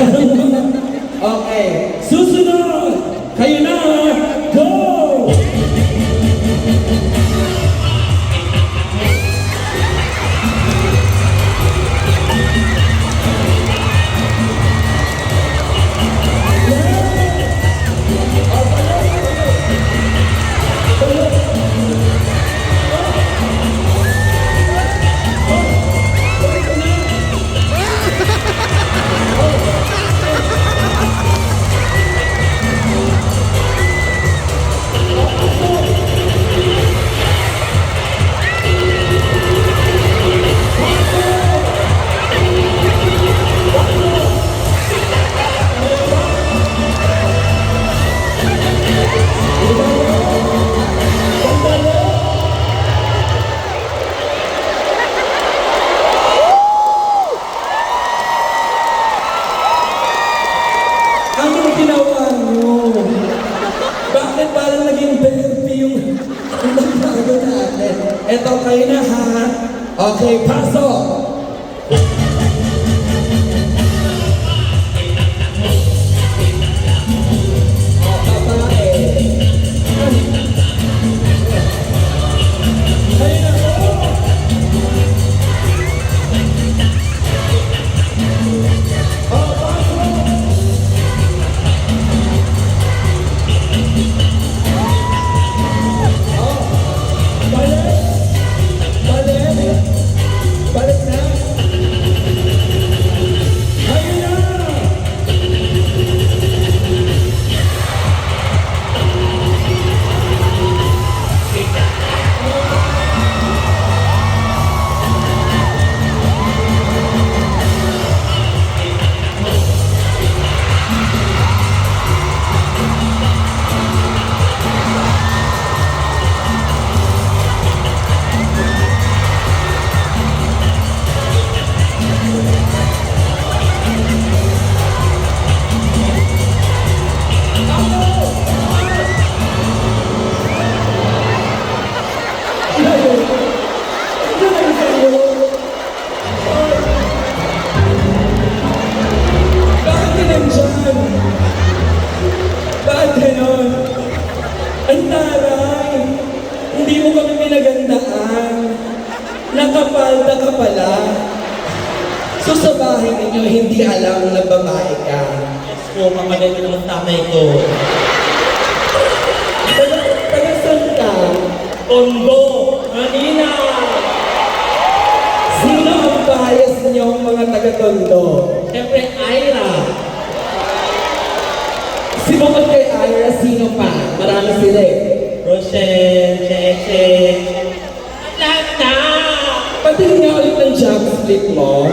Okay, susunod! Kayo na! Go! Anong ginawa nyo? Bakit parang naging therapy yung nagbago natin? Eto kayo na ha? Okay, pasok! O, babae. Kayo na po! O, pasok! Balik! Balik! Balik na! Ayun na! Bakit ka nandyan? Bakit ganon? Ang taray! Hindi mo kami pinagandaan. Nakapalda ka pala. So sa bahay ninyo, hindi alam na babae ka. Yes po, mamagal ko ng tatay ko. Taga saan ka? Tondo, Manila. Sino ang bias niyong mga taga-Tondo? Siyempre, Ira. Sibukod kay Ira, sino pa? Marami sila eh. Rochelle, Cheche. Lahat na! Patingin nga ulit ng jump split mo.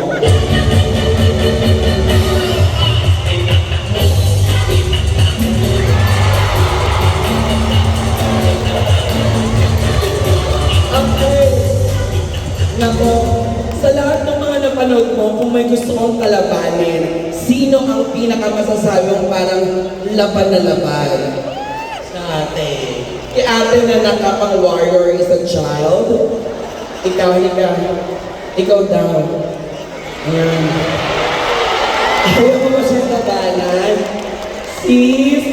Okay. Nako, sa lahat ng mga napanood mo, kung may gusto kong kalabanin, sino ang pinakamasasabi mong parang laban na laban? Sa ate. Kay ate na nakapang warrior is a child. Ikaw daw. Ayan. Ayaw mo ba siyang labanan? Sis,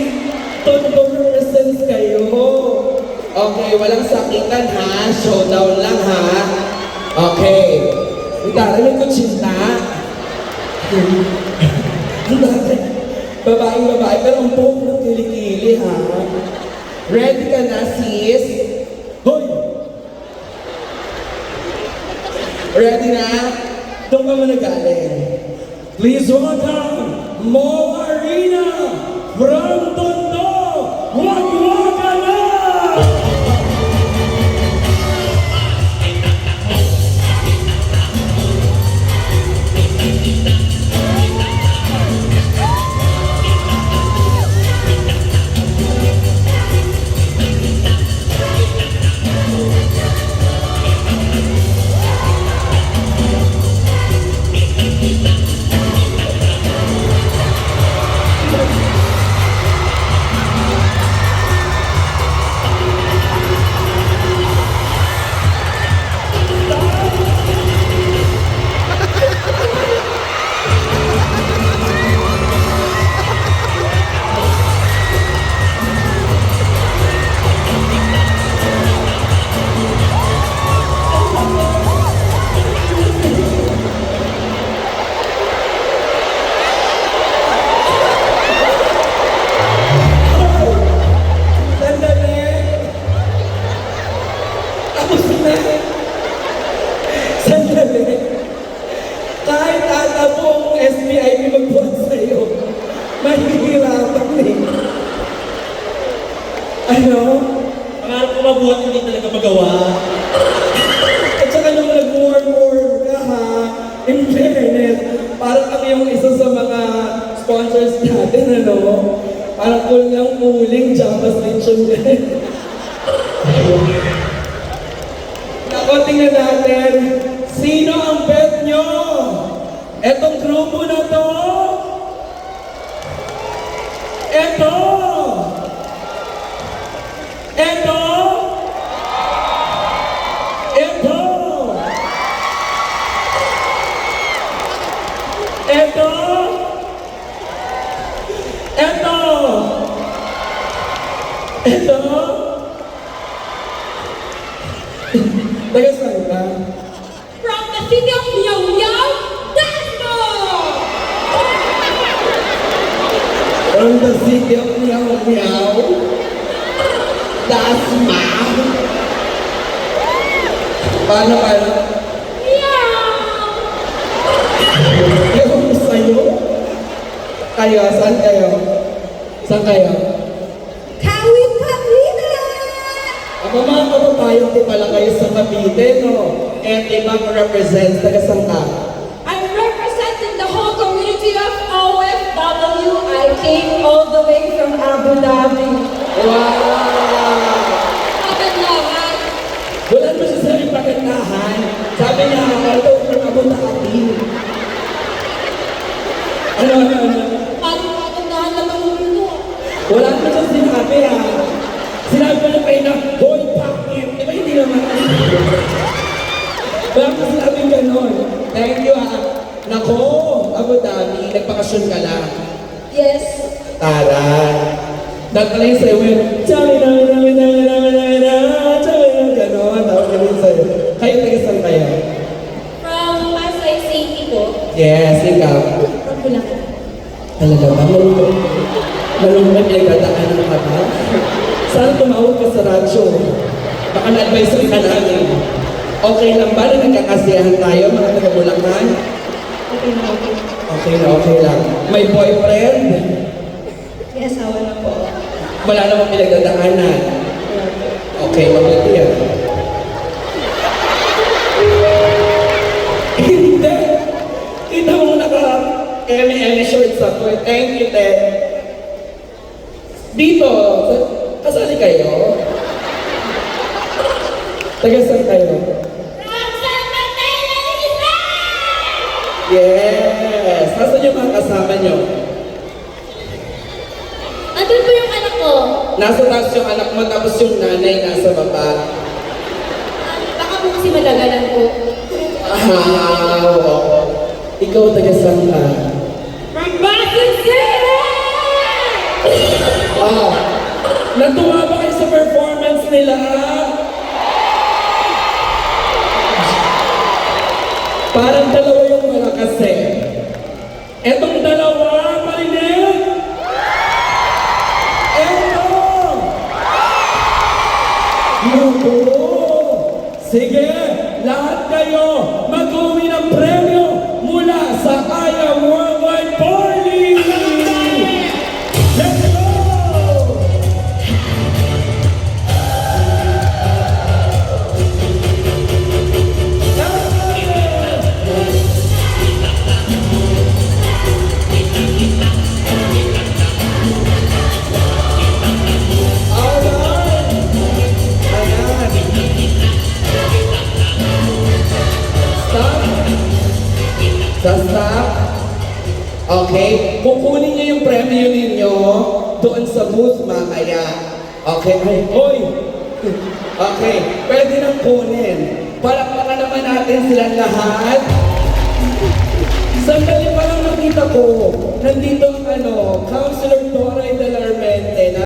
Tondo represents kayo. Okay, walang sakitan ha. Showdown lang ha. Okay. May kutsinta. Babae, pero ang buhok ng kilikili ha. Ready ka na, sis? Hoy! Ready na? Doon ka muna galing. Please welcome Mo Arena from Tondo! Wag-waga na! Ano? Pangarap ko mabuhat, hindi talaga magawa. At saka nung nag-warm ka ha, in fairness, parang kami yung isa sa mga sponsors natin, ano? Parang kulang-uling Java's Lechon din. Ako, tingnan natin, sino ang bet nyo? Etong grupo na to? Eto! Eto! Eto! Eto! Eto! Eto! Taga saan ka? From the city of Miao Miao, Dasmo! From the city of Miao Miao, Dasma. Paano? Meow! Yung sa'yo? Kayo, saan kayo? Saan kayo? Kawit Kawita! Ang mga kababayan ko pala kayo sa Cavite, no? And ibang represents, taga saan ka? I'm representing the whole community of OFW. I came all the way from Abu Dhabi. Wow! Kagandahan. Wala mo siya sa iyong pagandahan. Sabi niya, although from Abu Dhabi. Ano? Parang kagandahan naman yung mundo. Wala mo siya sinabi, ha? Sinabi mo na kayo na, hoy, pakit! Di ba hindi naman? Wala mo sinabing ganon. Thank you, ha? Nako, Abu Dhabi, nagpakasyon ka lang. Yes. Taray. Dahil yung sa'yo, sabi ganon, tawag ka rin sa'yo. Kayo, taga-saan kayo? From Pasay City po. Yes, ikaw. From Bulacan. Talaga ba? Malungkot yung dadaanan ka ba? Sana tumawag ka sa radyo. Baka na-advise ka namin. Okay lang ba na nagkakasiyahan tayo, mga taga-Bulacan? Okay na okay. Okay lang. May boyfriend? May asawa na po. Wala namang pinagdadaanan. Okay, mabuti yan. Hindi! Kita mo naka-eme shorts ako. Thank you, Ted. Dito, kasali kayo? Taga saan kayo? From San Mateo, Rizal! Yes! Nasaan yung mga kasama nyo? Andun po yung anak ko. Nasa taas yung anak mo, tapos yung nanay nasa baba. Baka po kasi madagalan po. Wow! Ikaw taga saan ka? From Basin City! Wow! Natuwa ba kayo sa performance nila? Parang dalawa yung mga kasi. Etong dalawa, marinig! Eto! Naku! Sige, lahat kayo mag-uwi ng premyo mula sa Kaya Worldwide Party! Let's go! Stop. Okay? Kukunin niyo yung premyo ninyo doon sa booth mamaya. Okay? Ay, oy! Okay, pwede nang kunin. Palakpakan naman natin silang lahat. Sandali pa lang nakita ko, nandito ang Councilor Dora de la Armente.